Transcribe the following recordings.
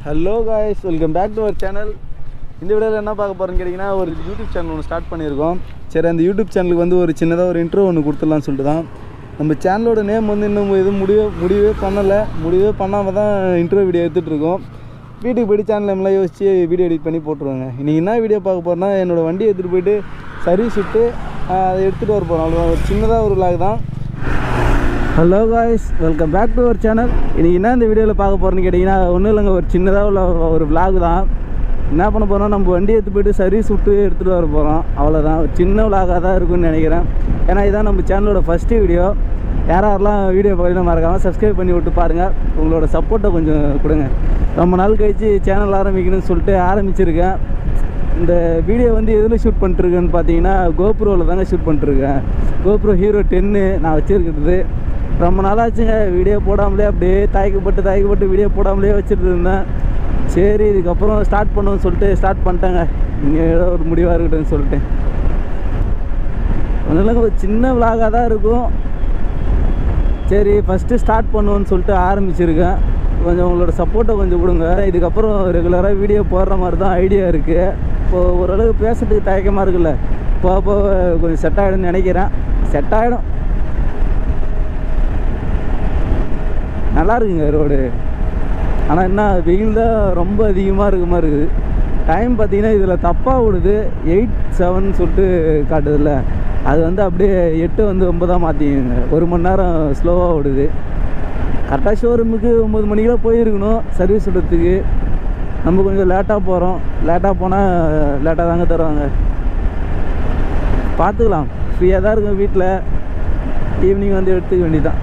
Hello guys, welcome back to our channel. இந்த வீடியோவில் என்ன பார்க்க போகிறோன்னு கேட்டிங்கன்னா, ஒரு யூடியூப் சேனல் ஒன்று ஸ்டார்ட் பண்ணியிருக்கோம். சரி, அந்த யூடியூப் சேனலுக்கு வந்து ஒரு சின்னதாக ஒரு இன்ட்ரோ ஒன்று கொடுத்துடலான்னு சொல்லிட்டு தான். நம்ம சேனலோட நேம் வந்து இன்னும் எதுவும் முடிவே பண்ணாமல் தான் இன்ட்ரோ வீடியோ எடுத்துகிட்ருக்கோம். வீட்டுக்கு போய்ட்டு சேனல் எல்லாம் யோசித்து வீடியோ எடிட் பண்ணி போட்டுருவாங்க. இன்றைக்கி என்ன வீடியோ பார்க்க போகிறோன்னா, என்னோடய வண்டியை எடுத்துகிட்டு போய்ட்டு சர்வீஸ் விட்டு அதை எடுத்துகிட்டு வர போகிறோம். அவ்வளோ ஒரு சின்னதாக ஒரு விலாக் தான். Hello guys, welcome back to our channel. இன்றைக்கி என்ன இந்த வீடியோவில் பார்க்க போகிறேன்னு கேட்டிங்கன்னா, ஒன்றும் இல்லைங்க, ஒரு சின்னதாக உள்ள ஒரு விலாக் தான். என்ன பண்ண போகிறோம், நம்ம வண்டி எடுத்து போய்ட்டு சர்வீஸ் விட்டு எடுத்துகிட்டு வர போகிறோம். அவ்வளோதான், ஒரு சின்ன விலாகாக தான் இருக்குன்னு நினைக்கிறேன். ஏன்னா இதுதான் நம்ம சேனலோட ஃபஸ்ட்டு வீடியோ. யாரெல்லாம் வீடியோ பார்க்கலாம் மறக்காமல் சப்ஸ்கிரைப் பண்ணி விட்டு பாருங்கள். உங்களோட சப்போர்ட்டை கொஞ்சம் கொடுங்க. ரொம்ப நாள் கழித்து சேனல் ஆரம்பிக்கணும்னு சொல்லிட்டு ஆரம்பிச்சிருக்கேன். இந்த வீடியோ வந்து எதில் ஷூட் பண்ணிட்டுருக்கேன்னு பார்த்தீங்கன்னா, கோப்ரோவில் தாங்க ஷூட் பண்ணிட்டுருக்கேன். கோப்ரோ ஹீரோ 10 நான் வச்சுருக்கிறது. ரொம்ப நாளாச்சுங்க வீடியோ போடாமலே, அப்படியே தாய்க்கப்பட்டு வீடியோ போடாமலே வச்சுட்டு இருந்தேன். சரி, இதுக்கப்புறம் ஸ்டார்ட் பண்ணுவோன்னு சொல்லிட்டு ஸ்டார்ட் பண்ணிட்டேங்க. இங்கே ஏதோ ஒரு முடிவாக இருக்கட்டும்னு சொல்லிட்டு. ஒன்றும் ஒரு சின்ன விலாகாக தான் இருக்கும். சரி, ஃபஸ்ட்டு ஸ்டார்ட் பண்ணுவோன்னு சொல்லிட்டு ஆரம்பிச்சிருக்கேன். கொஞ்சம் உங்களோட சப்போர்ட்டை கொஞ்சம் கொடுங்க. இதுக்கப்புறம் ரெகுலராக வீடியோ போடுற மாதிரி தான் ஐடியா இருக்குது. இப்போது ஓரளவுக்கு பேசுறதுக்கு தயக்கமாக இருக்குல்ல, போக கொஞ்சம் செட் ஆகிடும்னு நினைக்கிறேன். செட் ஆகிடும். நல்லா இருக்குங்க ரோடு. ஆனால் என்ன, வெயில் தான் ரொம்ப அதிகமாக இருக்க மாதிரி இருக்குது. டைம் பார்த்திங்கன்னா இதில் தப்பாக விடுது. 8:07 சொல்லிட்டு காட்டுதில்ல, அது வந்து அப்படியே 8 வந்து 9 மாற்றிங்க. 1 மணி நேரம் ஸ்லோவாக விடுது. கரெக்டாக ஷோரூமுக்கு 9 மணிக்கெலாம் போயிருக்கணும் சர்வீஸ் விடுறதுக்கு. நம்ம கொஞ்சம் லேட்டாக போகிறோம். லேட்டாக போனால் லேட்டாக தாங்க தருவாங்க. பார்த்துக்கலாம், ஃப்ரீயாக தான் இருக்கும் வீட்டில். ஈவினிங் வந்து எடுத்துக்க வேண்டியதான்.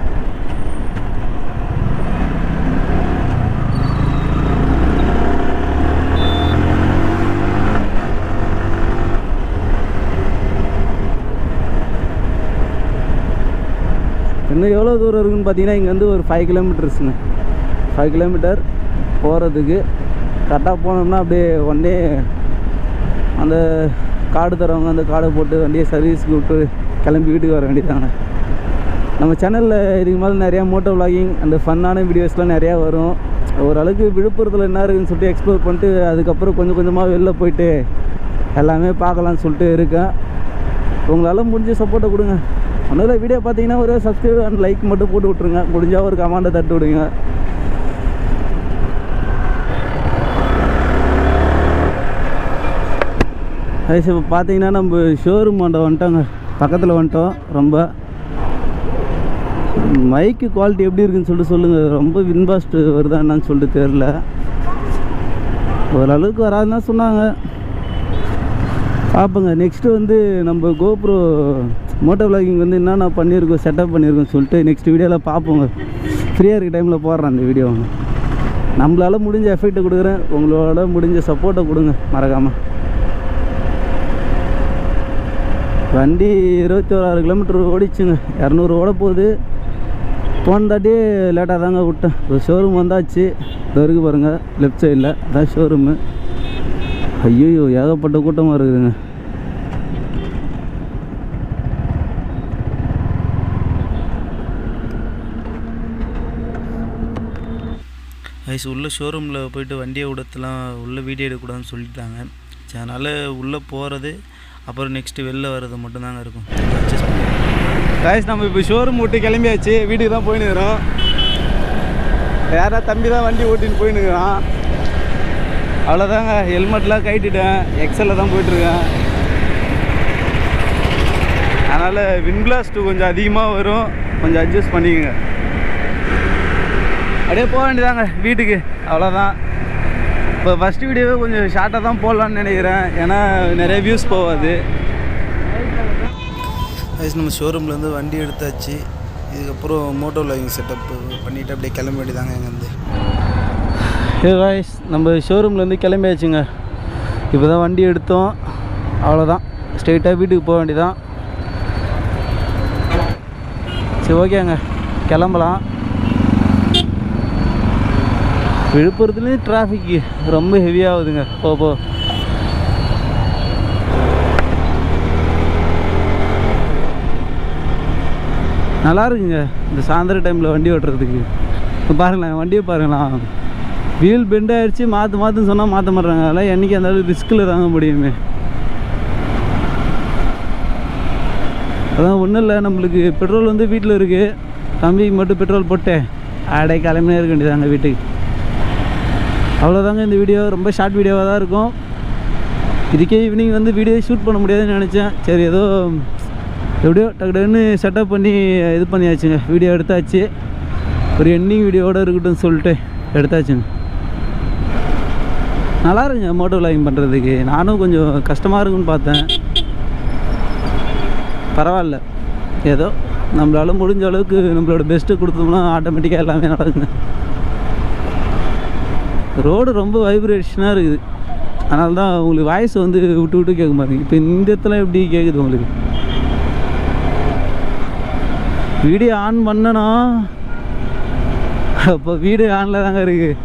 இன்னும் எவ்வளோ தூரம் இருக்குதுன்னு பார்த்தீங்கன்னா, இங்கே வந்து ஒரு 5 கிலோமீட்டர்ஸுங்க. 5 கிலோமீட்டர் போகிறதுக்கு. கரெக்டாக போனோம்னா அப்படியே ஒன்றே அந்த கார்டு தரவங்க அந்த கார்டை போட்டு வண்டியை சர்வீஸ்க்கு விட்டு கிளம்பி வீட்டுக்கு வர வேண்டியதாங்க. நம்ம சேனலில் இதுக்கு மேலே நிறையா மோட்டோ விலாகிங் அந்த ஃபன்னான வீடியோஸ்லாம் நிறையா வரும். ஓரளவுக்கு விழுப்புரத்தில் என்ன இருக்குதுன்னு சொல்லிட்டு எக்ஸ்ப்ளோர் பண்ணிட்டு அதுக்கப்புறம் கொஞ்சம் கொஞ்சமாக வெளில போயிட்டு எல்லாமே பார்க்கலான்னு சொல்லிட்டு இருக்கேன். உங்களால் முடிஞ்ச சப்போர்ட்டை கொடுங்க. ஒன்றும் வீடியோ பார்த்தீங்கன்னா ஒரு சப்ஸ்கிரைப் அண்ட் லைக் மட்டும் போட்டு விட்ருங்க. முடிஞ்சால் ஒரு கமெண்ட்டை தட்டு விடுங்க. வயசு இப்போ பார்த்தீங்கன்னா நம்ம ஷோரூம் வந்துட்டோங்க, பக்கத்தில் வந்துட்டோம். ரொம்ப மைக்கு குவாலிட்டி எப்படி இருக்குன்னு சொல்லிட்டு சொல்லுங்கள். ரொம்ப வின்பாஸ்ட் வருதா என்னன்னு சொல்லிட்டு தெரில. ஓரளவுக்கு வராதுன்னா சொன்னாங்க. பார்ப்போங்க. நெக்ஸ்ட்டு வந்து நம்ம கோப்ரோ மோட்டோ விலாகிங் வந்து என்னென்ன பண்ணியிருக்கோம், செட்டப் பண்ணியிருக்கோம் சொல்லிட்டு நெக்ஸ்ட் வீடியோவில் பார்ப்போங்க. ஃப்ரீயாக இருக்க டைமில் போடுறேன் அந்த வீடியோ. நம்மளால் முடிஞ்ச எஃபெக்ட்டை கொடுக்குறேன். உங்களோட முடிஞ்ச சப்போர்ட்டை கொடுங்க மறக்காமல். வண்டி 21 கிலோமீட்டர் ஓடிச்சுங்க. 200 ஓட போகுது. போன தாட்டியே லேட்டாக தாங்க விட்டேன். ஒரு ஷோரூம் வந்தாச்சு. இது வரைக்கும் பாருங்கள், லெஃப்ட் சைடில் அதான் ஷோரூமு. ஐயோ, ஏகப்பட்ட கூட்டமாக இருக்குதுங்க. உள்ள ஷோரூமில் போய்ட்டு வண்டியை விடத்துலாம் உள்ளே வீடியோ எடுக்கக்கூடாதுன்னு சொல்லிட்டாங்க. சரி, அதனால் உள்ளே போகிறது அப்புறம் நெக்ஸ்ட்டு வெளில வர்றது மட்டும்தாங்க இருக்கும். நம்ம இப்போ ஷோரூம் விட்டு கிளம்பியாச்சு. வீட்டுக்கு தான் போயின்னுக்கிறோம். யாராவது தம்பி தான் வண்டி ஓட்டின்னு போயின்னுக்கிறான். அவ்வளோதாங்க. ஹெல்மெட்லாம் கட்டிட்டேன். எக்ஸலில் தான் போயிட்டுருக்கேன். அதனால் விண்ட்பிளாஸ்ட்டு கொஞ்சம் அதிகமாக வரும். கொஞ்சம் அட்ஜஸ்ட் பண்ணிக்கோங்க. அப்படியே போக வேண்டியதாங்க வீட்டுக்கு. அவ்வளோதான். இப்போ ஃபஸ்ட்டு வீடியோவே கொஞ்சம் ஷார்ட்டாக தான் போடலான்னு நினைக்கிறேன். ஏன்னா நிறைய வியூஸ் போகாது. நம்ம ஷோரூம்லேருந்து வண்டி எடுத்தாச்சு. இதுக்கப்புறம் மோட்டோ விலாகிங் செட்டப் பண்ணிவிட்டு அப்படியே கிளம்ப வேண்டியதாங்க இங்கேருந்து. நம்ம ஷோரூம்லேருந்து கிளம்பியாச்சுங்க. இப்போ தான் வண்டி எடுத்தோம். அவ்வளோதான், ஸ்ட்ரெயிட்டாக வீட்டுக்கு போக வேண்டியதான். சரி, ஓகேங்க, கிளம்பலாம். விழுப்புரத்துலேயும் டிராஃபிக்கு ரொம்ப ஹெவியாகுதுங்க போ. நல்லா இருக்குங்க இந்த சாயந்தர டைமில் வண்டி ஓட்டுறதுக்கு. பாருங்களேன், வண்டியை பாருங்களேன். வீல் பெண்ட் ஆகிடுச்சு, மாற்றுன்னு சொன்னால் மாற்ற மாட்றாங்க. அதெல்லாம் என்றைக்கு அந்த அளவுக்கு ரிஸ்கில் தாங்க முடியுமே. அதான் ஒன்றும் இல்லை, நம்மளுக்கு பெட்ரோல் வந்து வீட்டில் இருக்குது. தம்பிக்கு மட்டும் பெட்ரோல் போட்டு அப்படியே கிளம்பினே இருக்க வேண்டியதாங்க வீட்டுக்கு. அவ்வளோதாங்க இந்த வீடியோ. ரொம்ப ஷார்ட் வீடியோவாக தான் இருக்கும். இதுக்கே ஈவினிங் வந்து வீடியோ ஷூட் பண்ண முடியாதுன்னு நினச்சேன். சரி ஏதோ எப்படியோ டக்குன்னு செட்டப் பண்ணி இது பண்ணியாச்சுங்க. வீடியோ எடுத்தாச்சு. ஒரு எண்டிங் வீடியோவோடு இருக்கட்டும்னு சொல்லிட்டு எடுத்தாச்சுங்க. நல்லா இருக்குங்க மோட்டோ விளாகிங் பண்ணுறதுக்கு. நானும் கொஞ்சம் கஷ்டமாக இருக்குன்னு பார்த்தேன். பரவாயில்ல, ஏதோ நம்மளால் முடிஞ்ச அளவுக்கு நம்மளோட பெஸ்ட்டு கொடுத்தோம்னா ஆட்டோமேட்டிக்காக எல்லாமே நடக்குங்க. ரோடு ரொம்ப வைப்ரேஷனாக இருக்குது. அதனால தான் உங்களுக்கு வாய்ஸ் வந்து விட்டு கேட்க மாட்டேங்க. இப்போ இந்த இடத்துல எப்படி கேட்குது உங்களுக்கு? வீடியோ ஆன் பண்ணனா அப்போ வீடியோ ஆனில் தாங்க இருக்குது.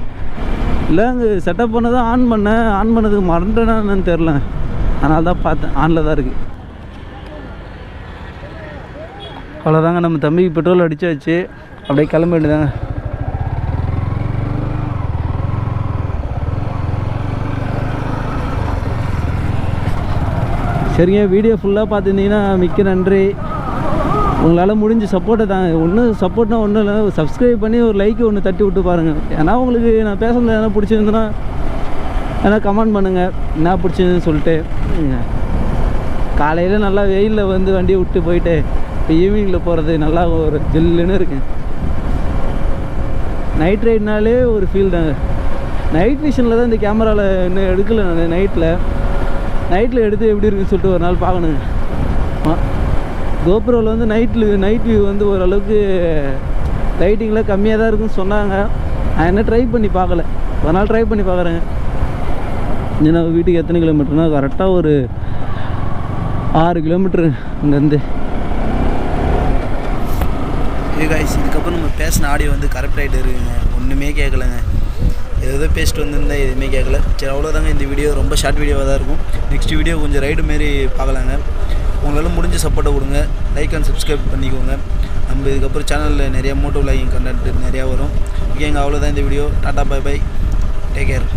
இல்லை அங்கே செட்டப் பண்ணதான் ஆன் பண்ணதுக்கு மறந்துட்டேன்னா என்னன்னு தெரில. அதனால தான் பார்த்தேன் ஆனில் தான் இருக்குது. அவ்வளோதாங்க, நம்ம தம்பிக்கு பெட்ரோல் அடித்தாச்சு. அப்படியே கிளம்ப வேண்டியதாங்க. சரிங்க, வீடியோ ஃபுல்லாக பார்த்துருந்தீங்கன்னா மிக்க நன்றி. உங்களால் முடிஞ்ச சப்போர்ட்டை தாங்க. சப்போர்ட்னா ஒன்றும் இல்லை, சப்ஸ்கிரைப் பண்ணி ஒரு லைக்கு ஒன்று தட்டி விட்டு பாருங்கள். ஏன்னா உங்களுக்கு நான் பேசுகிறது எதனா பிடிச்சிருந்துன்னா ஏன்னா கமெண்ட் பண்ணுங்கள் என்ன பிடிச்சிருந்துன்னு சொல்லிட்டு. காலையில் நல்லா வெயிலில் வந்து வண்டியை விட்டு போயிட்டு இப்போ ஈவினிங்கில் போகிறது நல்லா ஒரு ஜில்லுன்னு இருக்கு. நைட் ரைட்னாலே ஒரு ஃபீல் தாங்க. நைட் விஷனில் தான் இந்த கேமராவில் இன்னும் எடுக்கலை நான். நைட்டில் எடுத்து எப்படி இருக்குன்னு சொல்லிட்டு ஒரு நாள் பார்க்கணுங்க. கோப்ரோவில் வந்து நைட் வியூ வந்து ஓரளவுக்கு லைட்டிங்கில் கம்மியாக தான் இருக்குன்னு சொன்னாங்க. நான் என்ன ட்ரை பண்ணி பார்க்கல. ஒரு நாள் ட்ரை பண்ணி பார்க்குறேங்க. ஏன்னா வீட்டுக்கு எத்தனை கிலோமீட்டர்னா கரெக்டாக ஒரு 6 கிலோமீட்ரு இங்கேருந்து. காய்ஸ், இதுக்கப்புறம் நம்ம பேசின ஆடியோ வந்து கரெக்ட் ஆகிட்டு இருக்குங்க. ஒன்றுமே கேட்கலைங்க. ஏதோ பேசிட்டு வந்துருந்தால் எதுவுமே கேட்கல. சரி அவ்வளோதாங்க இந்த வீடியோ. ரொம்ப ஷார்ட் வீடியோவாக தான் இருக்கும். நெக்ஸ்ட் வீடியோ கொஞ்சம் ரைடு மாரி பார்க்கலாங்க. உங்களால் முடிஞ்ச சப்போர்ட்டை கொடுங்க. லைக் அண்ட் சப்ஸ்கிரைப் பண்ணிக்கோங்க. நம்ம இதுக்கப்புறம் சேனலில் நிறையா மோட்டோ விளாகிங் கண்டென்ட் நிறையா வரும். ஓகேங்க, அவ்வளோதான் இந்த video. Tata, bye bye, take care.